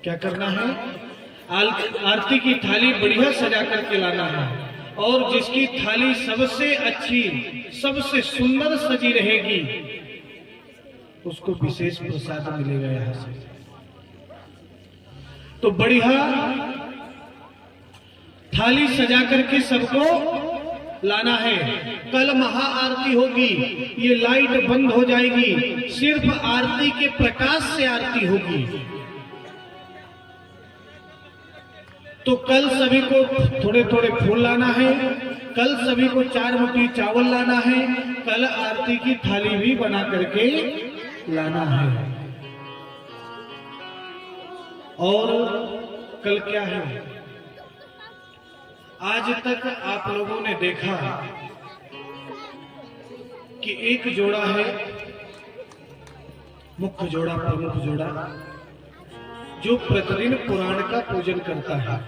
क्या करना है? आरती की थाली बढ़िया सजा करके लाना है, और जिसकी थाली सबसे अच्छी, सबसे सुंदर सजी रहेगी, उसको विशेष प्रसाद मिलेगा यहां से। तो बढ़िया थाली सजा करके सबको लाना है। कल महाआरती होगी, ये लाइट बंद हो जाएगी, सिर्फ आरती के प्रकाश से आरती होगी। तो कल सभी को थोड़े थोड़े फूल लाना है, कल सभी को 4 मुट्ठी चावल लाना है, कल आरती की थाली भी बना करके लाना है। और कल क्या है? आज तक आप लोगों ने देखा कि एक जोड़ा है, मुख्य जोड़ा, प्रमुख जोड़ा, जो प्रतिदिन पुराण का पूजन करता है।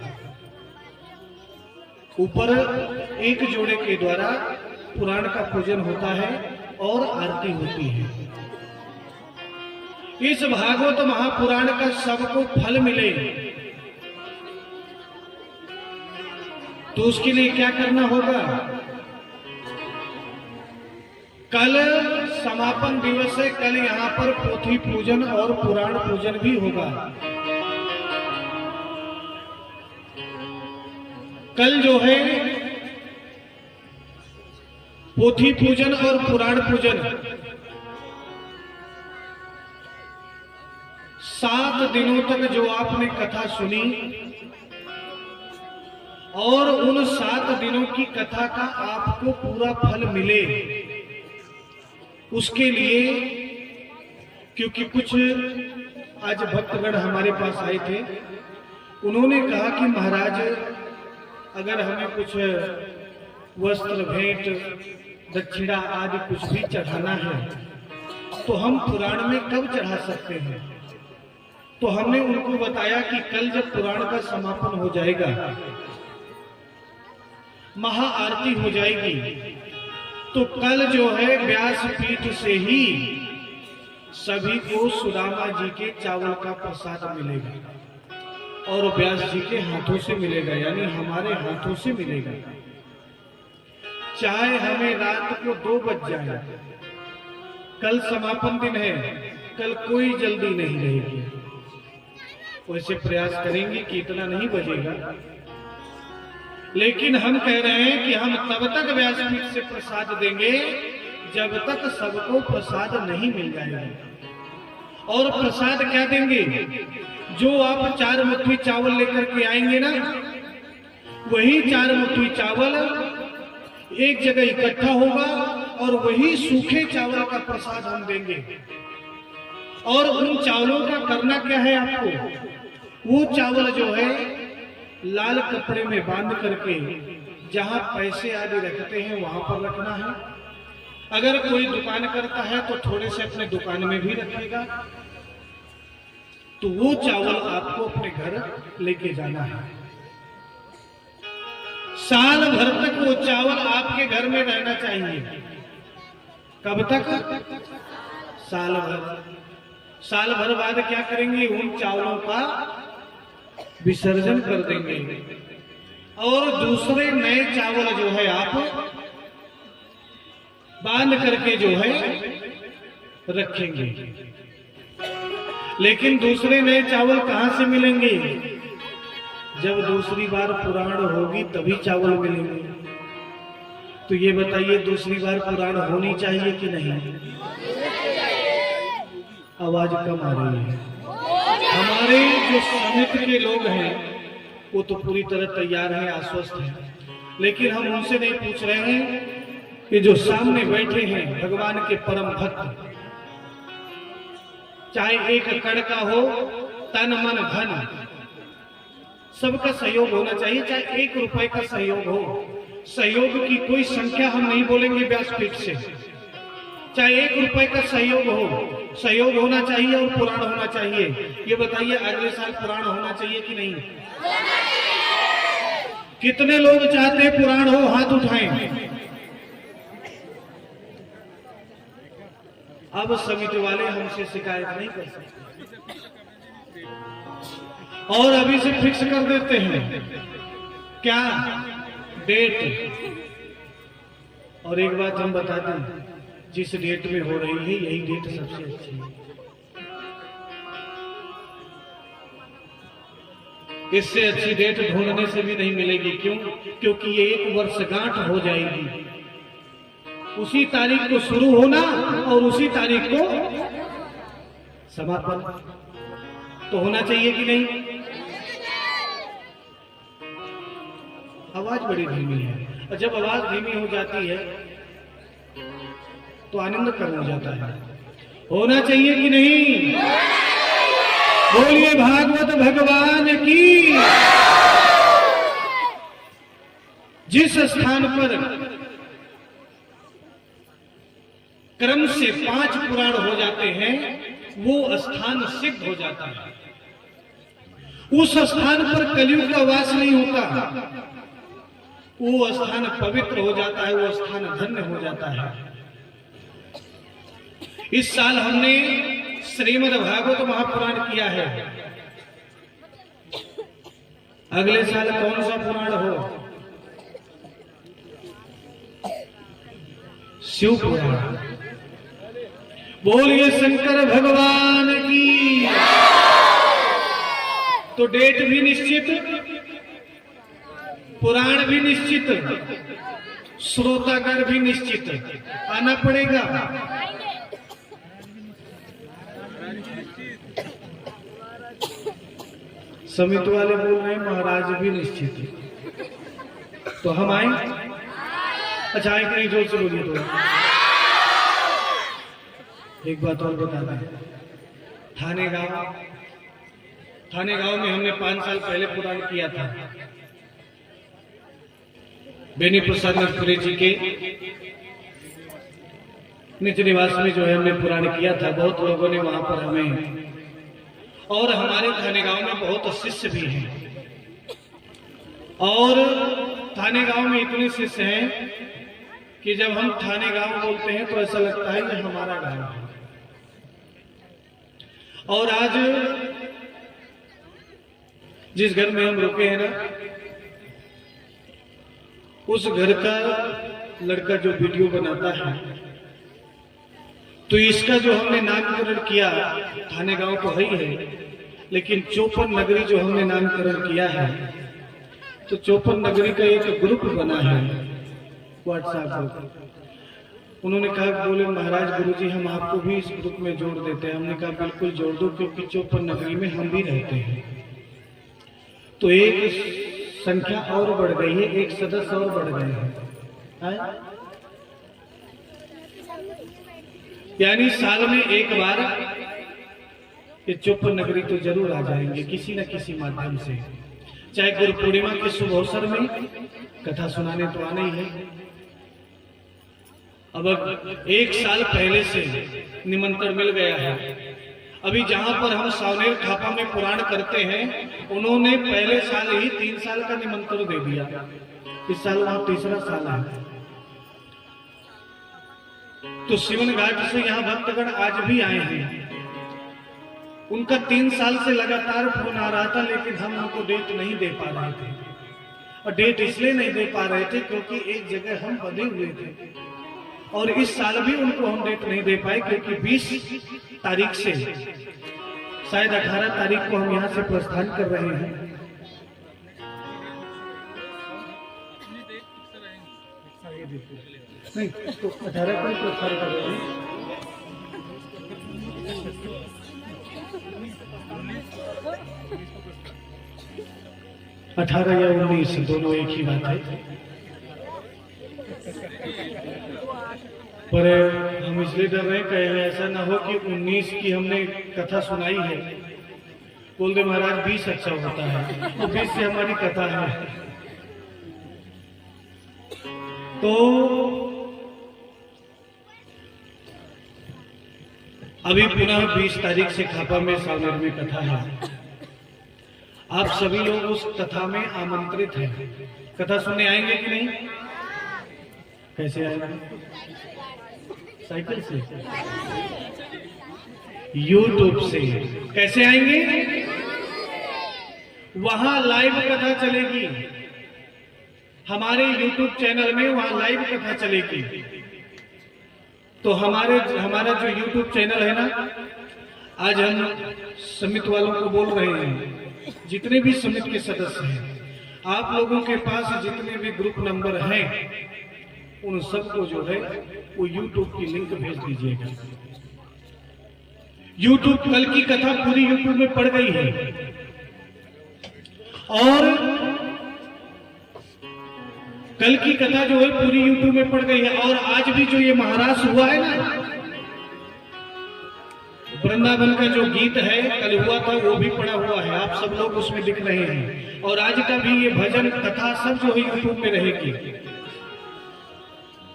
ऊपर एक जोड़े के द्वारा पुराण का पूजन होता है और आरती होती है। इस भागवत महापुराण का सबको फल मिले तो उसके लिए क्या करना होगा? कल समापन दिवस है, कल यहाँ पर पोथी पूजन और पुराण पूजन भी होगा। कल जो है पोथी पूजन और पुराण पूजन 7 दिनों तक जो आपने कथा सुनी, और उन 7 दिनों की कथा का आपको पूरा फल मिले, उसके लिए, क्योंकि कुछ आज भक्तगण हमारे पास आए थे, उन्होंने कहा कि महाराज अगर हमें कुछ वस्त्र, भेंट, दक्षिणा आदि कुछ भी चढ़ाना है तो हम पुराण में कब चढ़ा सकते हैं? तो हमने उनको बताया कि कल जब पुराण का समापन हो जाएगा, महाआरती हो जाएगी, तो कल जो है व्यासपीठ से ही सभी को सुदामा जी के चावल का प्रसाद मिलेगा, और व्यास जी के हाथों से मिलेगा, यानी हमारे हाथों से मिलेगा। चाहे हमें रात को 2 बज जाए, कल समापन दिन है, कल कोई जल्दी नहीं रहेगी। वैसे प्रयास करेंगे कि इतना नहीं बजेगा, लेकिन हम कह रहे हैं कि हम तब तक व्यासपीठ से प्रसाद देंगे जब तक सबको प्रसाद नहीं मिल जाएगा। और प्रसाद क्या देंगे? जो आप 4 मुट्ठी चावल लेकर के आएंगे ना, वही 4 मुट्ठी चावल एक जगह इकट्ठा होगा और वही सूखे चावल का प्रसाद हम देंगे। और उन चावलों का करना क्या है आपको? वो चावल जो है लाल कपड़े में बांध करके जहां पैसे आदि रखते हैं वहां पर रखना है। अगर कोई दुकान करता है तो थोड़े से अपने दुकान में भी रखेगा। तो वो चावल आपको अपने घर लेके जाना है। साल भर तक वो चावल आपके घर में रहना चाहिए। कब तक? साल भर। साल भर बाद क्या करेंगे? उन चावलों का विसर्जन कर देंगे और दूसरे नए चावल जो है आप बांध करके जो है रखेंगे। लेकिन दूसरे नए चावल कहां से मिलेंगे? जब दूसरी बार पुराण होगी तभी चावल मिलेंगे। तो ये बताइए, दूसरी बार पुराण होनी चाहिए कि नहीं? आवाज कम आ रही है। हमारे जो समिति के लोग हैं वो तो पूरी तरह तैयार हैं, आश्वस्त हैं, लेकिन हम उनसे नहीं पूछ रहे हैं कि जो सामने बैठे हैं भगवान के परम भक्त, चाहे एक कण का हो, तन मन धन सबका सहयोग होना चाहिए। चाहे 1 रुपए का सहयोग हो, सहयोग की कोई संख्या हम नहीं बोलेंगे व्यासपीठ से। चाहे 1 रुपए का सहयोग हो, सहयोग होना चाहिए और पुराण होना चाहिए। ये बताइए, अगले साल पुराण होना चाहिए कि नहीं? कितने लोग चाहते हैं पुराण हो? हाथ उठाएं। अब समिति वाले हमसे शिकायत नहीं कर सकते। और अभी से फिक्स कर देते हैं क्या, डेट। और एक बात हम बता दें, जिस डेट में हो रही है यही डेट सबसे अच्छी है। इससे अच्छी डेट ढूंढने से भी नहीं मिलेगी। क्यों? क्योंकि ये एक वर्षगांठ हो जाएगी। उसी तारीख को शुरू होना और उसी तारीख को समापन तो होना चाहिए कि नहीं? आवाज बड़ी धीमी है, और जब आवाज धीमी हो जाती है तो आनंद कम हो जाता है। होना चाहिए कि नहीं? बोलिए भागवत भगवान की। जिस स्थान पर क्रम से 5 पुराण हो जाते हैं वो स्थान सिद्ध हो जाता है। उस स्थान पर कलयुग का वास नहीं होता, वो स्थान पवित्र हो जाता है, वो स्थान धन्य हो जाता है। इस साल हमने श्रीमद् भागवत महापुराण किया है। अगले साल कौन सा पुराण हो? शिव पुराण। बोलिए शंकर भगवान की। तो डेट भी निश्चित, पुराण भी निश्चित, श्रोतागण भी निश्चित। आना पड़ेगा। समिति वाले बोल रहे हैं महाराज भी निश्चित, तो हम आए। अच्छा आए कि नहीं? जोर से बोलिए। तो एक बात और बता दें, थाने गांव में हमने 5 साल पहले पुराण किया था। बेनी प्रसाद नरपुरे जी के निज निवास में जो है हमने पुराण किया था। बहुत लोगों ने वहां पर हमें, और हमारे थाने गांव में बहुत शिष्य भी हैं, और थाने गांव में इतने शिष्य हैं कि जब हम थाने गांव बोलते हैं तो ऐसा लगता है कि हमारा गांव है। और आज जिस घर में हम रुके हैं ना, उस घर का लड़का जो वीडियो बनाता है, तो इसका जो हमने नामकरण किया, थाने गांव तो है ही है, लेकिन चौपन नगरी जो हमने नामकरण किया है, तो चौपन नगरी का एक ग्रुप बना है व्हाट्सएप ग्रुप। उन्होंने कहा, बोले महाराज गुरुजी हम आपको भी इस ग्रुप में जोड़ देते हैं। हमने कहा बिल्कुल जोड़ दो, क्योंकि चौपन नगरी में हम भी रहते हैं। तो एक संख्या और बढ़ गई है, एक सदस्य और बढ़ गए हैं। यानी साल में एक बार ये चौपन नगरी तो जरूर आ जाएंगे किसी न किसी माध्यम से। चाहे गुरु पूर्णिमा के शुभ अवसर में कथा सुनाने तो आना ही है। अब 1 साल पहले से निमंत्रण मिल गया है। अभी जहां पर हम सावनेर खापा में पुराण करते हैं, उन्होंने पहले साल ही 3 साल का निमंत्रण दे दिया। इस साल वहां 3रा साल है। तो शिवन घाट से यहाँ भक्तगण आज भी आए हैं। उनका 3 साल से लगातार फोन आ रहा था, लेकिन हम उनको डेट नहीं दे पा रहे थे। और डेट इसलिए नहीं दे पा रहे थे क्योंकि एक जगह हम बंधे हुए थे, और इस साल भी उनको हम डेट नहीं दे पाए, क्योंकि 20 तारीख से शायद 18 तारीख को हम यहाँ से प्रस्थान कर रहे हैं। नहीं तो 18 को प्रस्थान कर रहे हैं। 18 या 19 दोनों एक ही बात है। पर हम इसलिए डर रहे हैं कहीं ऐसा ना हो कि 19 की हमने कथा सुनाई है, बोल दे महाराज 20 अच्छा होता है, तो 20 से हमारी कथा है। तो अभी पुनः 20 तारीख से खापा में सावनेर में कथा है। आप सभी लोग उस कथा में आमंत्रित हैं। कथा सुनने आएंगे कि नहीं? कैसे आएंगे? साइकिल से, YouTube से। कैसे आएंगे? वहां लाइव कथा चलेगी, हमारे YouTube चैनल में वहां लाइव कथा चलेगी। तो हमारा जो YouTube चैनल है ना, आज हम समिति वालों को बोल रहे हैं, जितने भी समिति के सदस्य हैं, आप लोगों के पास जितने भी ग्रुप नंबर हैं, उन सबको जो है वो YouTube की लिंक भेज दीजिएगा। YouTube कल की कथा पूरी YouTube में पड़ गई है, और कल की कथा जो है पूरी YouTube में पड़ गई है। और आज भी जो ये महाराज हुआ है ना, वृंदावन का जो गीत है कल हुआ था, वो भी पड़ा हुआ है, आप सब लोग उसमें दिख रहे हैं। और आज का भी ये भजन कथा सब जो है यूट्यूब में रहेगी।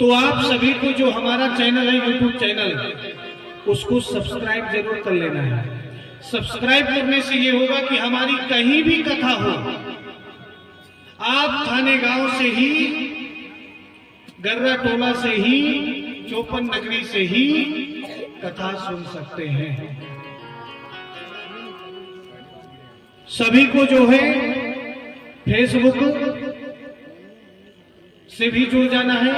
तो आप सभी को जो हमारा चैनल है यूट्यूब चैनल, उसको सब्सक्राइब जरूर कर लेना है। सब्सक्राइब करने से ये होगा कि हमारी कहीं भी कथा हो, आप थाने गांव से ही, गर्रा टोला से ही, चौपन नगरी से ही कथा सुन सकते हैं। सभी को जो है फेसबुक से भी जुड़ जाना है,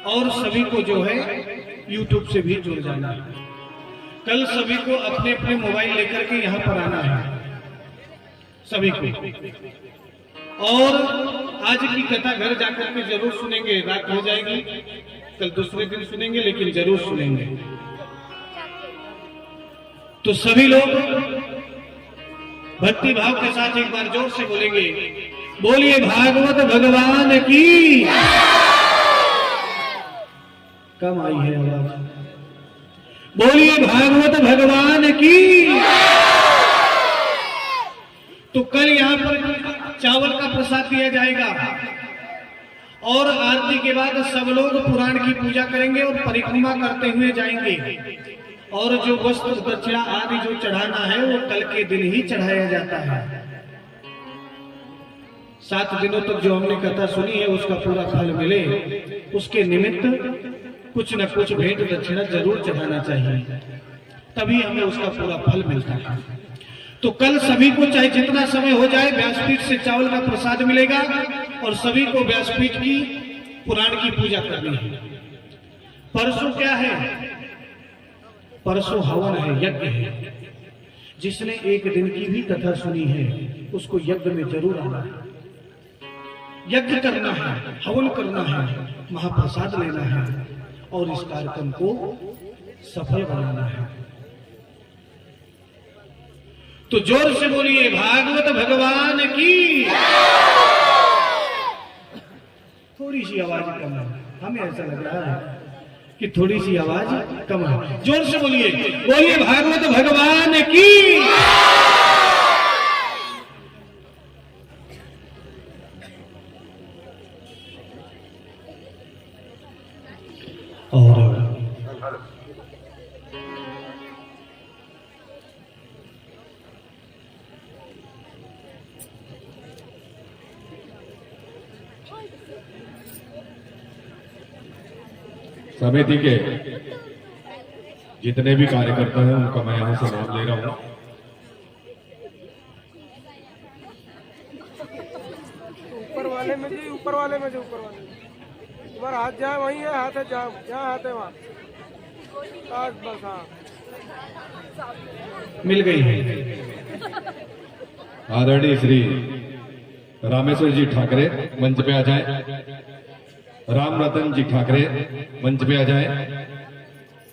और सभी को जो है यूट्यूब से भी जुड़ जाना है। कल सभी को अपने अपने मोबाइल लेकर के यहां पर आना है, सभी को। और आज की कथा घर जाकर के जरूर सुनेंगे, रात हो जाएगी, कल दूसरे दिन सुनेंगे, लेकिन जरूर सुनेंगे। तो सभी लोग भक्ति भाव के साथ एक बार जोर से बोलेंगे, बोलिए भागवत भगवान की। कम आई है आवाज, बोलिए भागवत भगवान की। तो कल यहाँ पर चावल का प्रसाद दिया जाएगा, और आरती के बाद सब लोग पुराण की पूजा करेंगे और परिक्रमा करते हुए जाएंगे। और जो वस्त्र दक्षिणा आदि जो चढ़ाना है वो कल के दिन ही चढ़ाया जाता है। 7 दिनों तक जो हमने कथा सुनी है उसका पूरा फल मिले, उसके निमित्त कुछ न कुछ भेंट दक्षिणा जरूर चढ़ाना चाहिए, तभी हमें उसका पूरा फल मिलता है। तो कल सभी को चाहे जितना समय हो जाए, व्यासपीठ से चावल का प्रसाद मिलेगा, और सभी को व्यासपीठ की पुराण की पूजा करनी है। परसों क्या है? परसों हवन है, यज्ञ है। जिसने एक दिन की भी कथा सुनी है उसको यज्ञ में जरूर आना है, यज्ञ करना है, हवन करना है, महाप्रसाद लेना है, और इस कार्यक्रम को सफल बनाना है। तो जोर से बोलिए भागवत भगवान की। थोड़ी सी आवाज कम है, हमें ऐसा लग रहा है कि थोड़ी सी आवाज कम है। जोर से बोलिए, बोलिए भागवत भगवान की। और समिति के जितने भी कार्यकर्ता हैं उनका मैं यहां से नाम ले रहा हूं। ऊपर वाले में जी, ऊपर वाले में जी, ऊपर वाले में तुम्हारा हाथ जहाँ वहीं है, हाथ है जहाँ, यहाँ हाथ है वहाँ, बस हाँ मिल गई है। आदरणीय श्री रामेश्वर जी ठाकरे मंच पे आ जाए। राम रतन जी ठाकरे मंच पे आ जाए।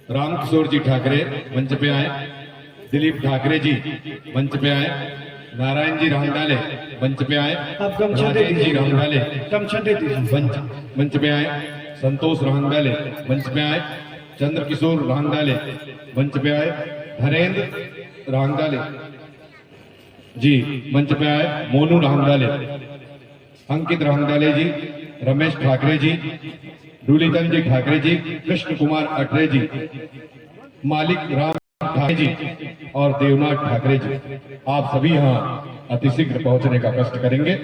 राम किशोर जी ठाकरे मंच पे आए। दिलीप ठाकरे जी मंच पे आए। नारायण जी रामडाले मंच पे आए। अब गमछा दे राजेश जी दीजिए, रामडाले गमछा दे दीजिए। मंच पे आए। संतोष रामडाले मंच पे आए। चंद्र किशोर रामडाले मंच पे आए। धरेंद्र रामडाले जी मंच पे आए। मोनू रामडाले, अंकित रामडाले जी, रमेश ठाकरे जी, डूलीधर जी ठाकरे जी, कृष्ण कुमार अटरे जी, मालिक राम ठाकरे जी और देवनाथ ठाकरे जी, आप सभी यहाँ अतिशीघ्र पहुंचने का कष्ट करेंगे।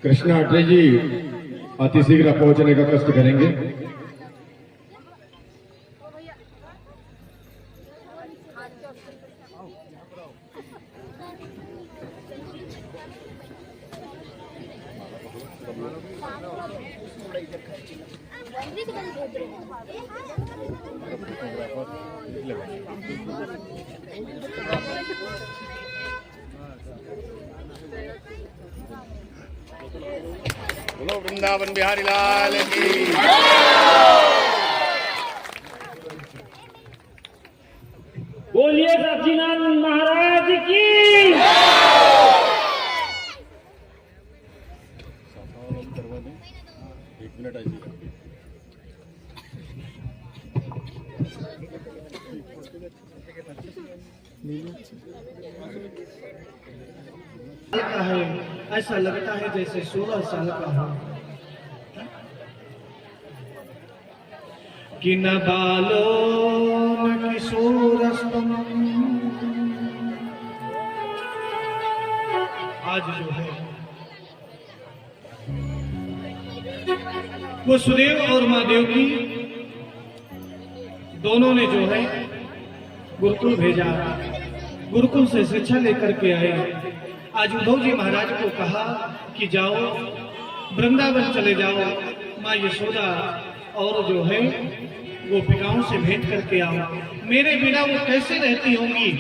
कृष्णा अट्रे जी अतिशीघ्र पहुंचने का कष्ट करेंगे। बोलो वृंदावन बिहारी लाल की। बोलिए सच्चिदानंद महाराज की। एक मिनट आइए। का है, ऐसा लगता है जैसे 16 साल का हो। कि न बालो न किशोरस्तम, आज जो है वो सुदेव और महादेव की दोनों ने जो है गुरुकुल भेजा, गुरुकुल से शिक्षा लेकर के आए। आज उद्धव जी महाराज को कहा कि जाओ वृंदावन चले जाओ, माँ यशोदा और जो है गोपिकाओं से भेंट करके आओ। मेरे बिना वो कैसे रहती होंगी?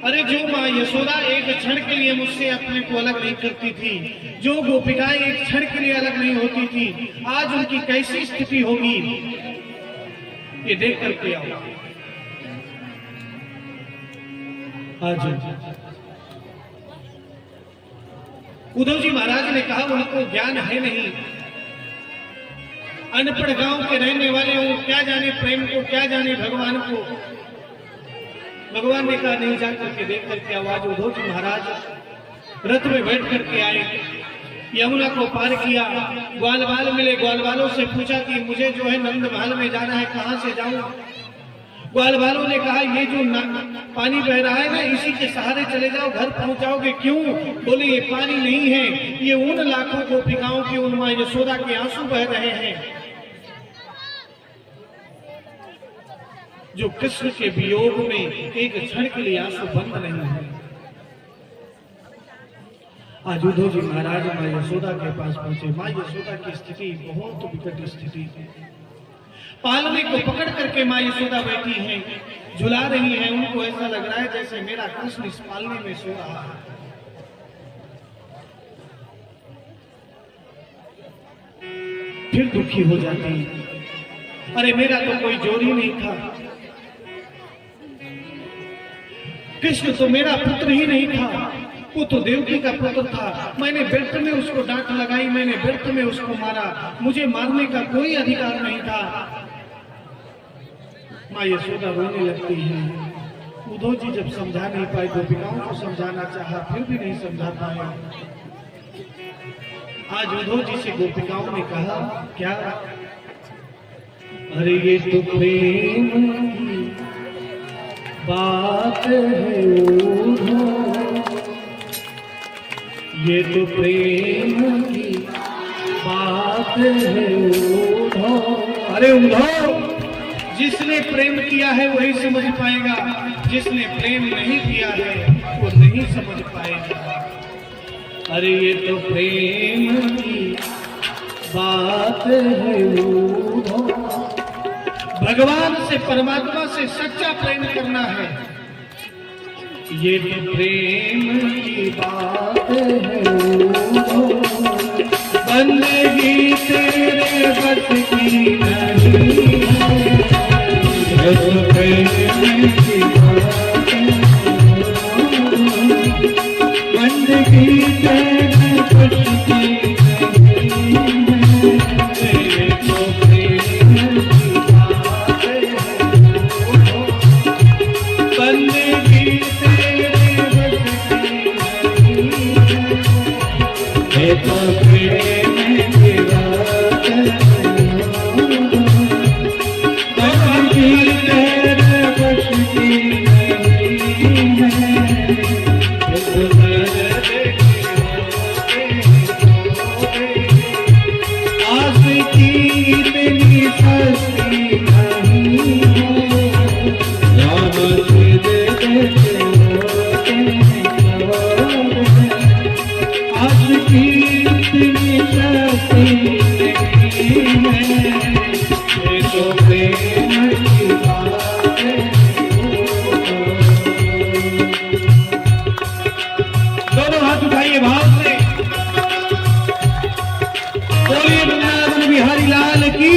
अरे जो माँ यशोदा एक क्षण के लिए मुझसे अपने को अलग नहीं करती थी, जो गोपिकाएं एक क्षण के लिए अलग नहीं होती थी, आज उनकी कैसी स्थिति होगी ये देख करके आओ। आज उद्धव जी महाराज ने कहा उनको ज्ञान है नहीं, अनपढ़ गांव के रहने वाले हो, क्या जाने प्रेम को, क्या जाने भगवान को। भगवान ने कहा नहीं, जा करके देख करके आवाज। उद्धव जी महाराज रथ में बैठ करके आए, यमुना को पार किया, ग्वाल बाल मिले, ग्वाल बालों से पूछा कि मुझे जो है नंद महल में जाना है, कहां से जाऊं? ग्वाल बालों ने कहा ये जो पानी बह रहा है ना, इसी के सहारे चले जाओ, घर पहुंच जाओगे। क्यों? बोले ये पानी नहीं है, ये उन लाखों गोपिकाओं की, उन मां यशोदा के आंसू बह रहे हैं जो कृष्ण के वियोग में एक क्षण के लिए आंसू बंद नहीं है। आज उद्धव जी महाराज मां यशोदा के पास पहुंचे। मां यशोदा की स्थिति बहुत विकट स्थिति है। पालने को पकड़ करके मां यशोदा बैठी हैं, झुला रही हैं। उनको ऐसा लग रहा है जैसे मेरा कृष्ण इस पालने में सो रहा है। फिर दुखी हो जाती है, अरे मेरा तो कोई जोर ही नहीं था, कृष्ण तो मेरा पुत्र ही नहीं था, वो तो देवकी का पुत्र था। मैंने व्यर्थ में उसको डांट लगाई, मैंने व्यर्थ में उसको मारा, मुझे मारने का कोई अधिकार नहीं था। माँ यशोदा रोने लगती है। उद्धव जी जब समझा नहीं पाए, गोपिकाओं को समझाना चाहा, फिर भी नहीं समझा पाए। आज उद्धव जी से गोपिकाओं ने कहा क्या? अरे ये तो प्रेम की बात है उद्धव, ये तो प्रेम की बात है उद्धव। अरे उद्धव, जिसने प्रेम किया है वही समझ पाएगा, जिसने प्रेम नहीं किया है वो नहीं समझ पाएगा। अरे ये तो प्रेम की बात है उद्धव। भगवान से, परमात्मा से सच्चा प्रेम करना है, ये तो प्रेम की बात है उद्धव। बंदगी तेरे बस की नहीं है, ये तो प्रेम की बात है। बंदगी तेरे बस की नहीं है, ये तो प्रेम की बात है। दोनों हाथ उठाइए भाव से। बोलिए वृंदावन बिहारी लाल की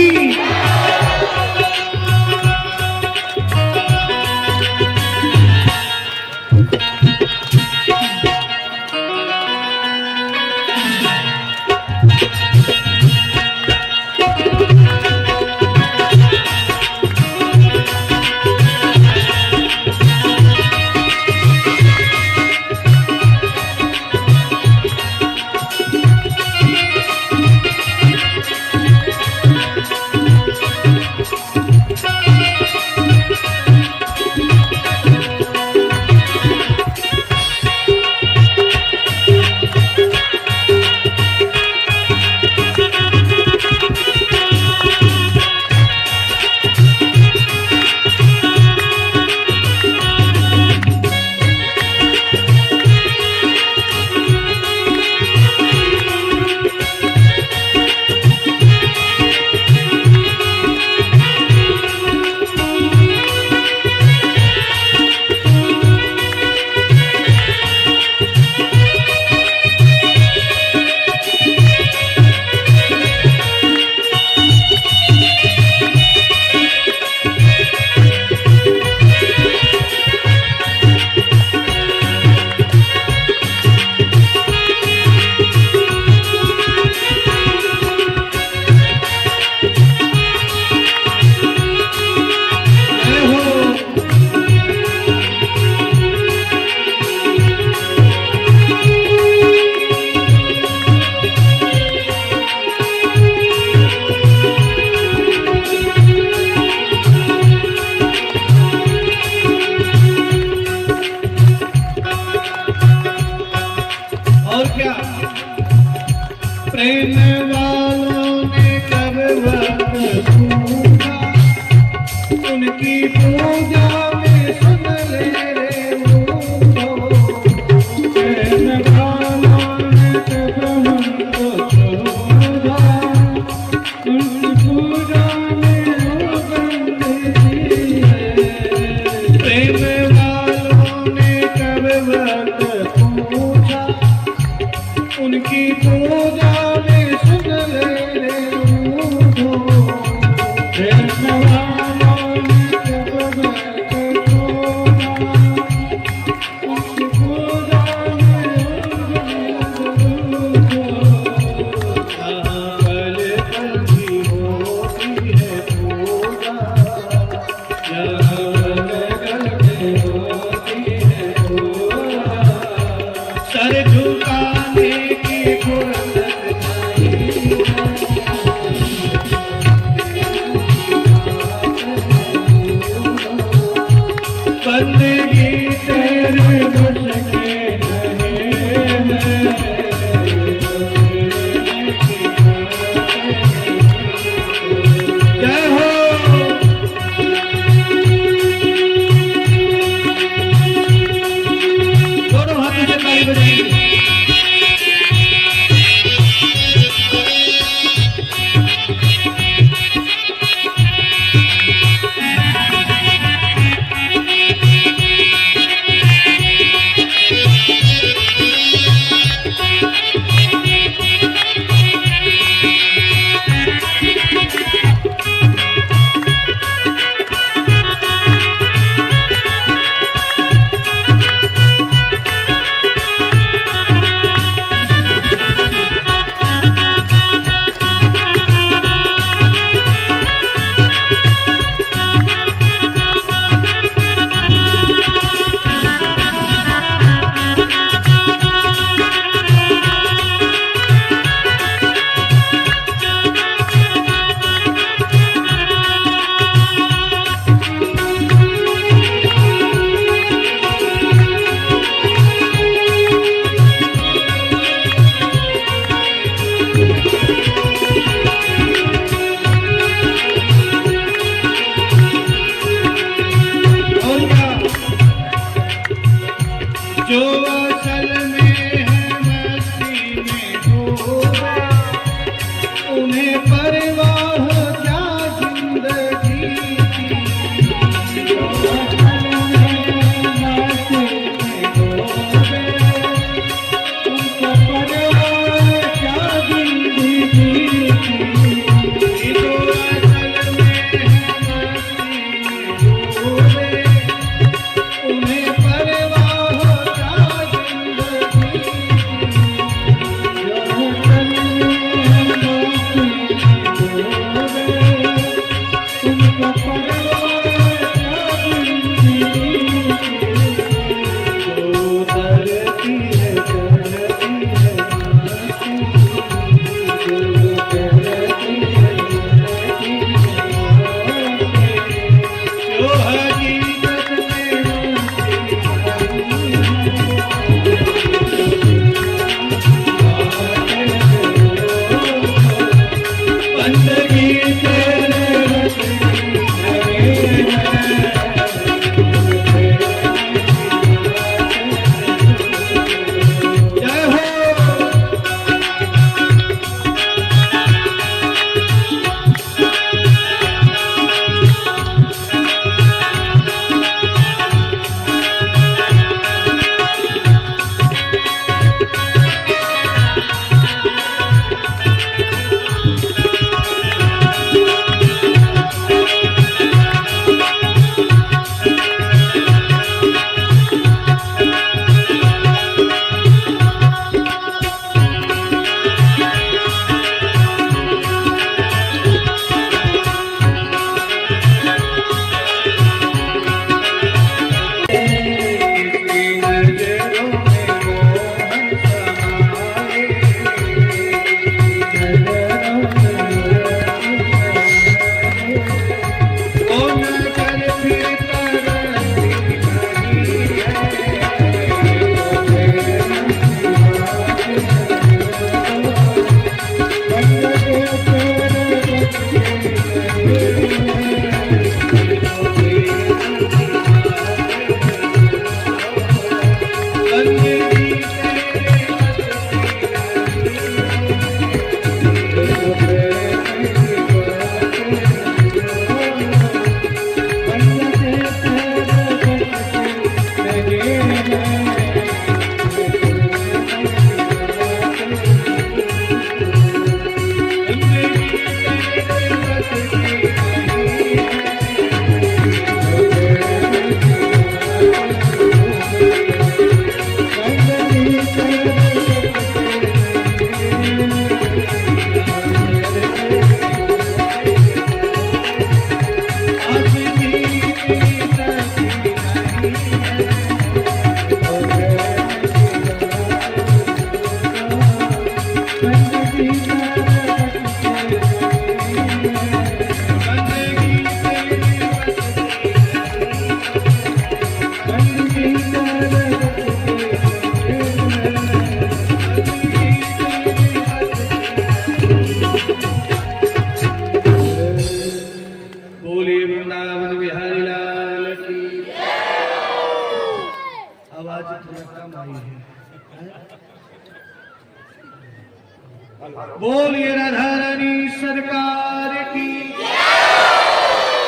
बोलिए राधा रानी सरकार की,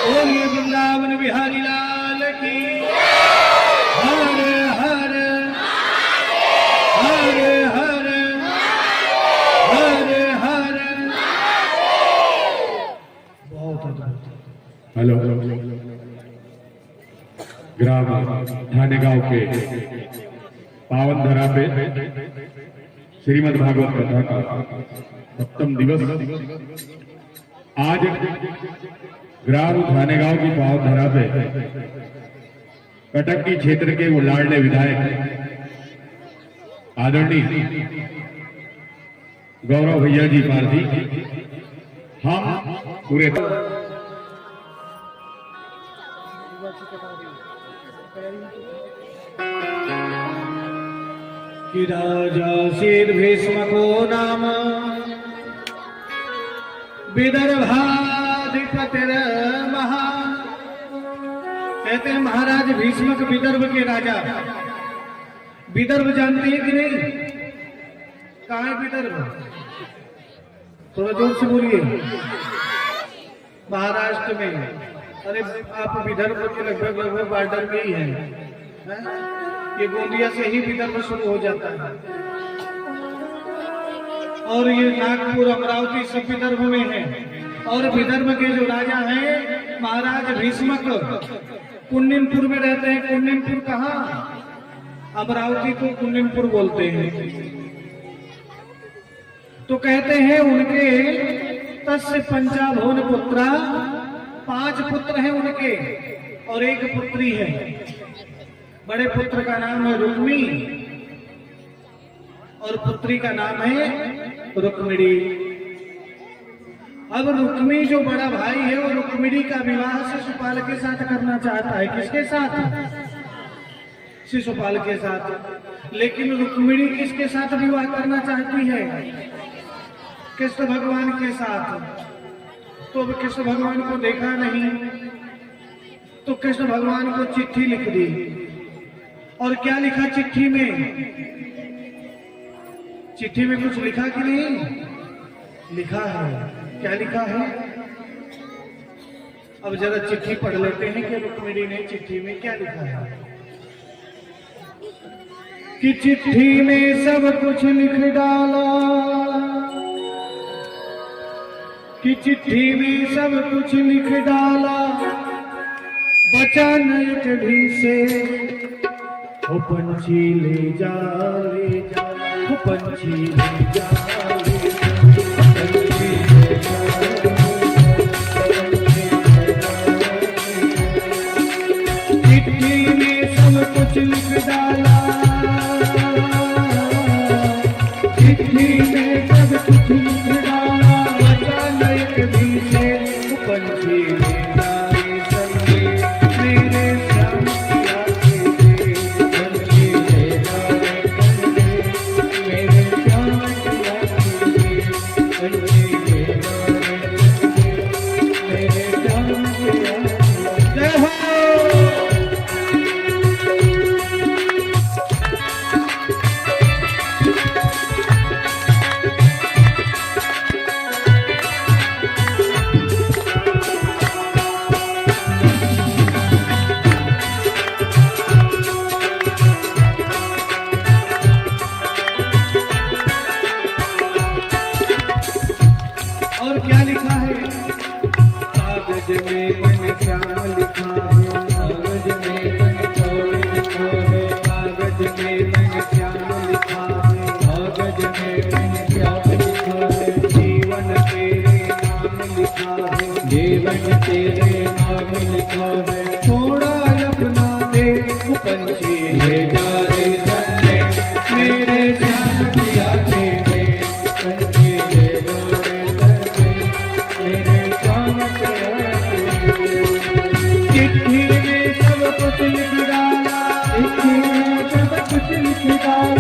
बोलिए वृंदावन बिहारी लाल की। हर हर हर हर हर हर। बहुत अद्भुत। हेलो, ग्राम ठाणेगांव के पावन धरा पे श्रीमद् भागवत कथा का सप्तम दिवस आज ग्राम ठाणेगांव की पावन धरा पे कटक क्षेत्र के वो लाडले विधायक आदरणीय गौरव भैया जी पारधी हम पूरे कि राजा शीर भीष्म को नाम विदर्भाधिपतिर महा। कहते हैं महाराज भीष्मक विदर्भ के राजा। विदर्भ जानते हैं कि नहीं? कहाँ है विदर्भ? थोड़ा जोर से बोलिए। महाराष्ट्र में। अरे आप विदर्भ के लगभग बॉर्डर में ही हैं। ये गोंदिया से ही विदर्भ शुरू हो जाता है और ये नागपुर अमरावती सब विदर्भ में है। और विदर्भ के जो राजा हैं महाराज भीष्मक कुन्निनपुर में रहते हैं। कुन्निनपुर कहाँ? अमरावती को कुन्निनपुर बोलते हैं। तो कहते हैं उनके तस्य पंचाभवन पुत्रा, 5 पुत्र हैं उनके और 1 पुत्री है। बड़े पुत्र का नाम है रुक्मी और पुत्री का नाम है रुक्मिणी। अब रुक्मी जो बड़ा भाई है वो रुक्मिणी का विवाह शिशुपाल के साथ करना चाहता है। किसके साथ? शिशुपाल के साथ। लेकिन रुक्मिणी किसके साथ विवाह करना चाहती है? कृष्ण भगवान के साथ। तो अब कृष्ण भगवान को देखा नहीं, तो कृष्ण भगवान को चिट्ठी लिख दी। और क्या लिखा चिट्ठी में? चिट्ठी में कुछ लिखा कि नहीं? लिखा है। क्या लिखा है? अब जरा चिट्ठी पढ़ लेते हैं कि रुक्मिणी ने चिट्ठी में क्या लिखा है। कि चिट्ठी में सब कुछ लिख डाला, कि चिट्ठी में सब कुछ लिख डाला, बचा न एक भी से। ओ पंछी ले जा ले जा, ओ पंछी ले जा ले जा, पंछी ले जा। चिट्ठी में सब कुछ लिख डाला, चिट्ठी में सब कुछ लिख डाला, बचा न एक भी से। ओ पंछी ले जा रे संगे, मेरे श्याम पिया के, पंछी ले जा रे संगे, मेरे श्याम पिया के, पंछी ले जा रे संगे, मेरे श्याम पिया के। जय हो। और क्या लिखा है? कागज में मैंने क्या लिखा है, कागज में मैंने क्या लिखा है, कागज में मैंने क्या लिखा है, कागज में मैंने क्या लिखा है। जीवन तेरे नाम लिखा है, जीवन तेरे नाम लिखा है। थोड़ा अपना दे, ओ पंछी ले जा रे संगे, मेरे श्याम पिया के, पंछी ले जा रे संगे, मेरे श्याम पिया के। चिट्ठी में सब कुछ लिख डाला, चिट्ठी में सब कुछ लिख डाला,